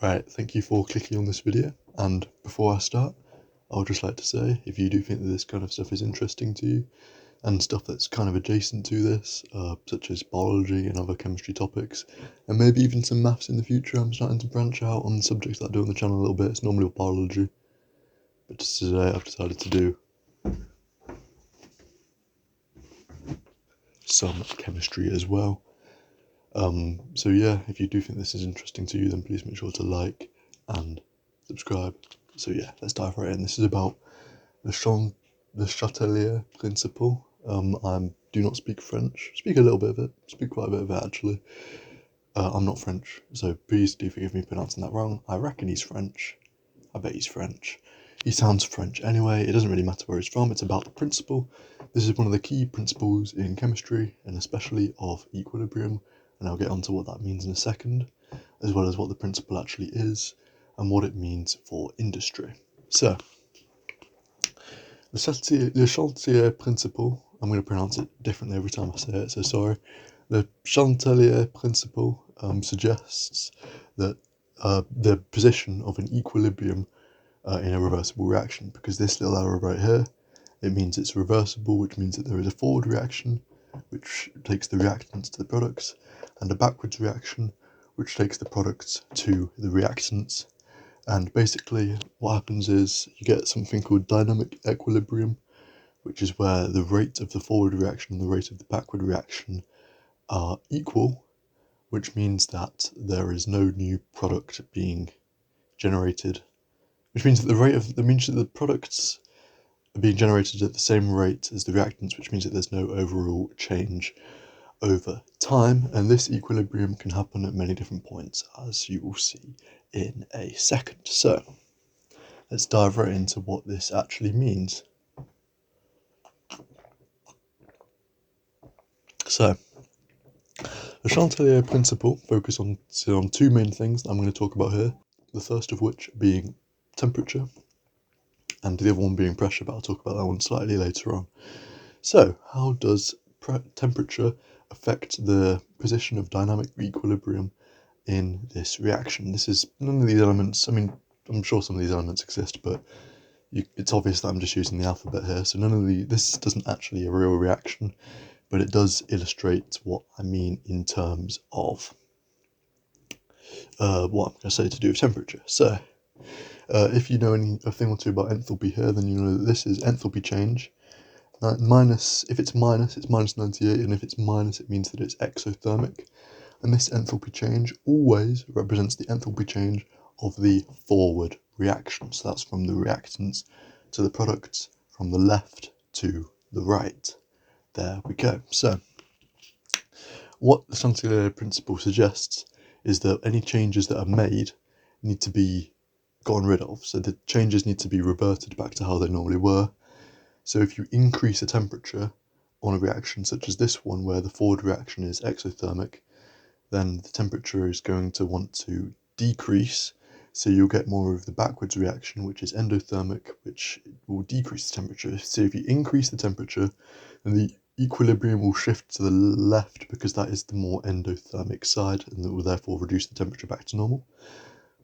Right, thank you for clicking on this video, and before I start, I would just like to say, if you do think that this kind of stuff is interesting to you, and stuff that's kind of adjacent to this, such as biology and other chemistry topics, and maybe even some maths in the future, I'm starting to branch out on the subjects that I do on the channel a little bit. It's normally all biology, but today I've decided to do some chemistry as well. So yeah, if you do think this is interesting to you, then please make sure to like and subscribe. So yeah, let's dive right in. This is about the Chatelier principle. I do not speak French. Speak a little bit of it. Speak quite a bit of it actually. I'm not French, so please do forgive me pronouncing that wrong. I reckon he's French. I bet he's French. He sounds French anyway. It doesn't really matter where he's from. It's about the principle. This is one of the key principles in chemistry, and especially of equilibrium. And I'll get onto what that means in a second, as well as what the principle actually is and what it means for industry. So, Le Chatelier principle, I'm going to pronounce it differently every time I say it, so sorry. The Chatelier principle suggests that the position of an equilibrium in a reversible reaction, because this little arrow right here, it means it's reversible, which means that there is a forward reaction, which takes the reactants to the products, and a backwards reaction, which takes the products to the reactants. And basically what happens is you get something called dynamic equilibrium, which is where the rate of the forward reaction and the rate of the backward reaction are equal, which means that there is no new product being generated, which means that the products are being generated at the same rate as the reactants, which means that there's no overall change over time. And this equilibrium can happen at many different points, as you will see in a second. So let's dive right into what this actually means. So the Chatelier principle focuses on two main things that I'm going to talk about here. The first of which being temperature, and the other one being pressure, but I'll talk about that one slightly later on. So how does temperature affect the position of dynamic equilibrium in this reaction? This is none of these elements, I mean, I'm sure some of these elements exist, but it's obvious that I'm just using the alphabet here, so this doesn't actually a real reaction, but it does illustrate what I mean in terms of what I'm going to say to do with temperature. So if you know a thing or two about enthalpy here, then you know that this is enthalpy change. If it's minus, it's minus 98, and if it's minus, it means that it's exothermic. And this enthalpy change always represents the enthalpy change of the forward reaction. So that's from the reactants to the products, from the left to the right. There we go. So what the Chatelier principle suggests is that any changes that are made need to be gotten rid of. So the changes need to be reverted back to how they normally were. So if you increase the temperature on a reaction such as this one, where the forward reaction is exothermic, then the temperature is going to want to decrease. So you'll get more of the backwards reaction, which is endothermic, which will decrease the temperature. So if you increase the temperature, then the equilibrium will shift to the left, because that is the more endothermic side, and that will therefore reduce the temperature back to normal.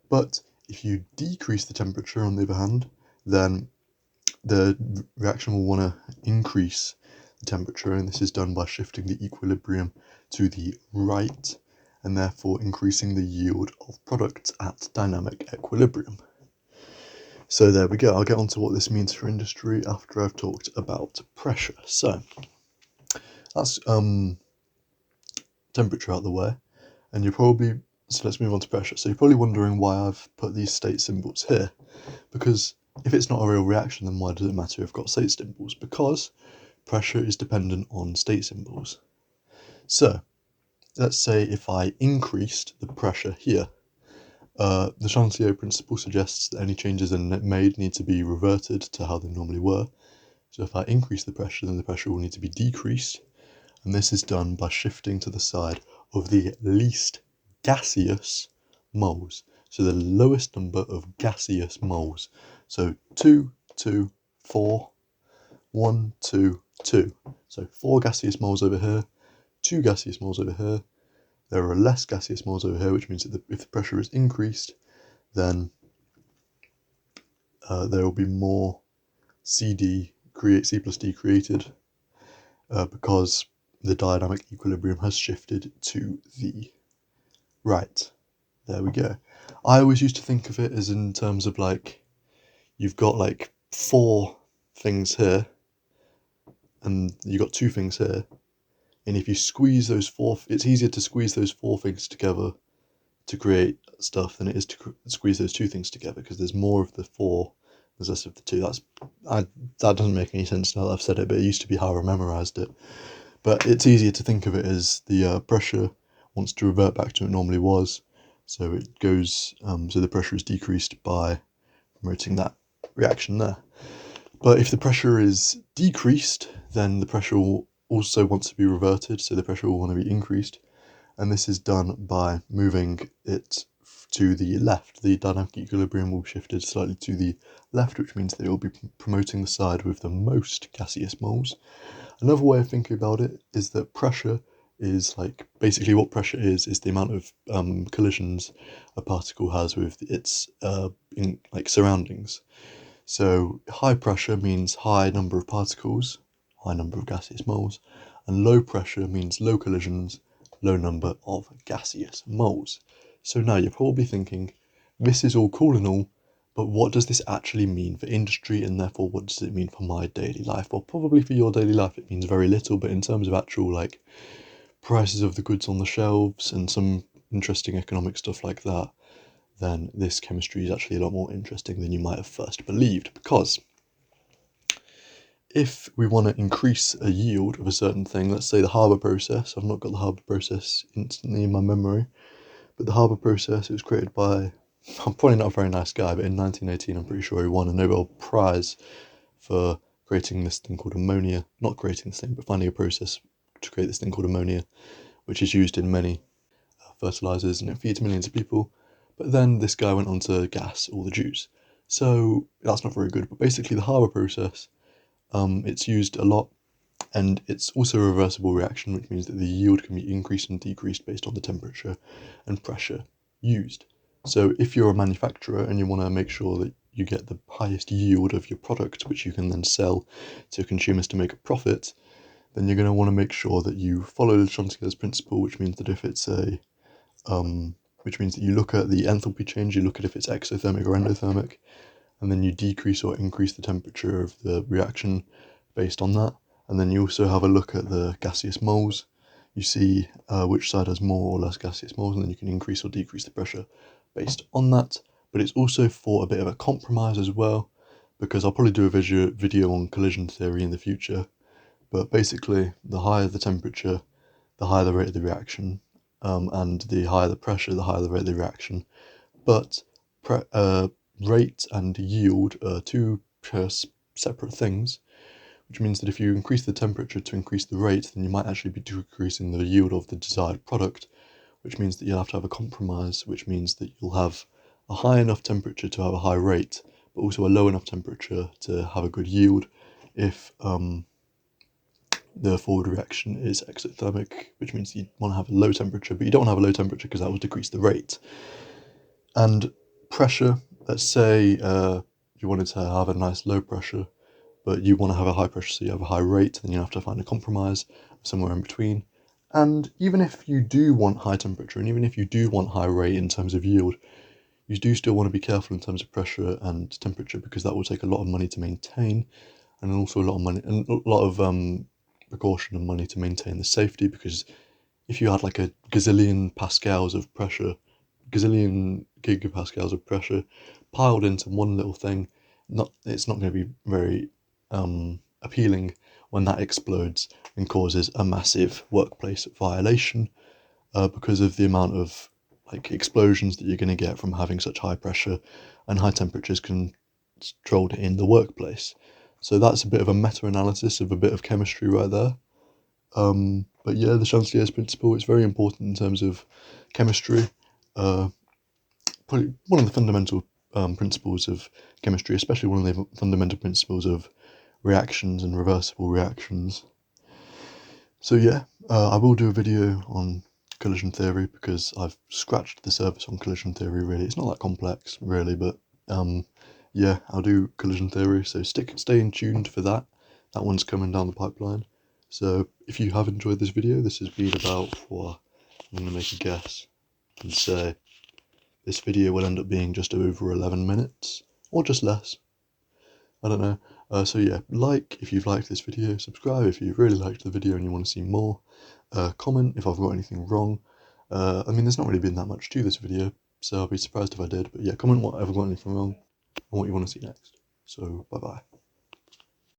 But if you decrease the temperature, on the other hand, then the reaction will want to increase the temperature, and this is done by shifting the equilibrium to the right, and therefore increasing the yield of products at dynamic equilibrium. So there we go. I'll get on to what this means for industry after I've talked about pressure. So that's temperature out of the way, and so let's move on to pressure. So you're probably wondering why I've put these state symbols here, because if it's not a real reaction, then why does it matter if I've got state symbols? Because pressure is dependent on state symbols. So let's say if I increased the pressure here, the Chatelier principle suggests that any changes made need to be reverted to how they normally were. So if I increase the pressure, then the pressure will need to be decreased, and this is done by shifting to the side of the least gaseous moles. So the lowest number of gaseous moles. So 2, 2, 4, 1, 2, 2. So 4 gaseous moles over here, 2 gaseous moles over here, there are less gaseous moles over here, which means that if the pressure is increased, then there will be more C plus D created, because the dynamic equilibrium has shifted to the right. There we go. I always used to think of it as in terms of like, you've got like 4 things here, and you've got 2 things here, and if you squeeze those 4, it's easier to squeeze those 4 things together to create stuff than it is to squeeze those 2 things together, because there's more of the 4, there's less of the 2. That doesn't make any sense now that I've said it, but it used to be how I memorized it. But it's easier to think of it as the pressure wants to revert back to what it normally was, so it goes, so the pressure is decreased by promoting that reaction there. But if the pressure is decreased, then the pressure will also want to be reverted, so the pressure will want to be increased, and this is done by moving it to the left. The dynamic equilibrium will be shifted slightly to the left, which means that it will be promoting the side with the most gaseous moles. Another way of thinking about it is that pressure is like, basically what pressure is the amount of collisions a particle has with its surroundings. So high pressure means high number of particles, high number of gaseous moles, and low pressure means low collisions, low number of gaseous moles. So now you're probably thinking, this is all cool and all, but what does this actually mean for industry, and therefore what does it mean for my daily life? Well, probably for your daily life it means very little, but in terms of actual like prices of the goods on the shelves and some interesting economic stuff like that, then this chemistry is actually a lot more interesting than you might have first believed, because if we want to increase a yield of a certain thing, let's say the Haber process, I've not got the Haber process instantly in my memory, but the Haber process, it was created by, I'm probably not a very nice guy, but in 1918 I'm pretty sure he won a Nobel Prize for creating this thing called ammonia, not creating this thing, but finding a process to create this thing called ammonia, which is used in many fertilizers and it feeds millions of people. But then this guy went on to gas all the Jews. So that's not very good. But basically the Haber process, it's used a lot, and it's also a reversible reaction, which means that the yield can be increased and decreased based on the temperature and pressure used. So if you're a manufacturer and you want to make sure that you get the highest yield of your product, which you can then sell to consumers to make a profit, then you're going to want to make sure that you follow the Chatellier's principle, which means that if it's which means that you look at the enthalpy change, you look at if it's exothermic or endothermic, and then you decrease or increase the temperature of the reaction based on that. And then you also have a look at the gaseous moles. You see which side has more or less gaseous moles, and then you can increase or decrease the pressure based on that. But it's also for a bit of a compromise as well, because I'll probably do a video on collision theory in the future. But basically, the higher the temperature, the higher the rate of the reaction, and the higher the pressure, the higher the rate of the reaction. But rate and yield are two separate things, which means that if you increase the temperature to increase the rate, then you might actually be decreasing the yield of the desired product, which means that you'll have to have a compromise, which means that you'll have a high enough temperature to have a high rate, but also a low enough temperature to have a good yield if the forward reaction is exothermic, which means you want to have a low temperature, but you don't want to have a low temperature because that will decrease the rate. And pressure, let's say you wanted to have a nice low pressure, but you want to have a high pressure, so you have a high rate, then you have to find a compromise somewhere in between. And even if you do want high temperature, and even if you do want high rate in terms of yield, you do still want to be careful in terms of pressure and temperature, because that will take a lot of money to maintain, and also a lot of money and a lot of precaution and money to maintain the safety, because if you had like a gazillion pascals of pressure, gazillion gigapascals of pressure piled into one little thing, it's not going to be very appealing when that explodes and causes a massive workplace violation, because of the amount of like explosions that you're going to get from having such high pressure and high temperatures controlled in the workplace. So that's a bit of a meta-analysis of a bit of chemistry right there. But yeah, the Chantelier's principle is very important in terms of chemistry. Probably one of the fundamental principles of chemistry, especially one of the fundamental principles of reactions and reversible reactions. So yeah, I will do a video on collision theory because I've scratched the surface on collision theory really. It's not that complex really, but yeah, I'll do collision theory, so stay in tuned for that. That one's coming down the pipeline. So if you have enjoyed this video, this has been about, I'm going to make a guess and say this video will end up being just over 11 minutes, or just less. I don't know. So yeah, like if you've liked this video, subscribe if you've really liked the video and you want to see more, comment if I've got anything wrong. I mean, there's not really been that much to this video, so I'll be surprised if I did, but yeah, comment what I've got anything wrong and what you want to see next. So, bye bye.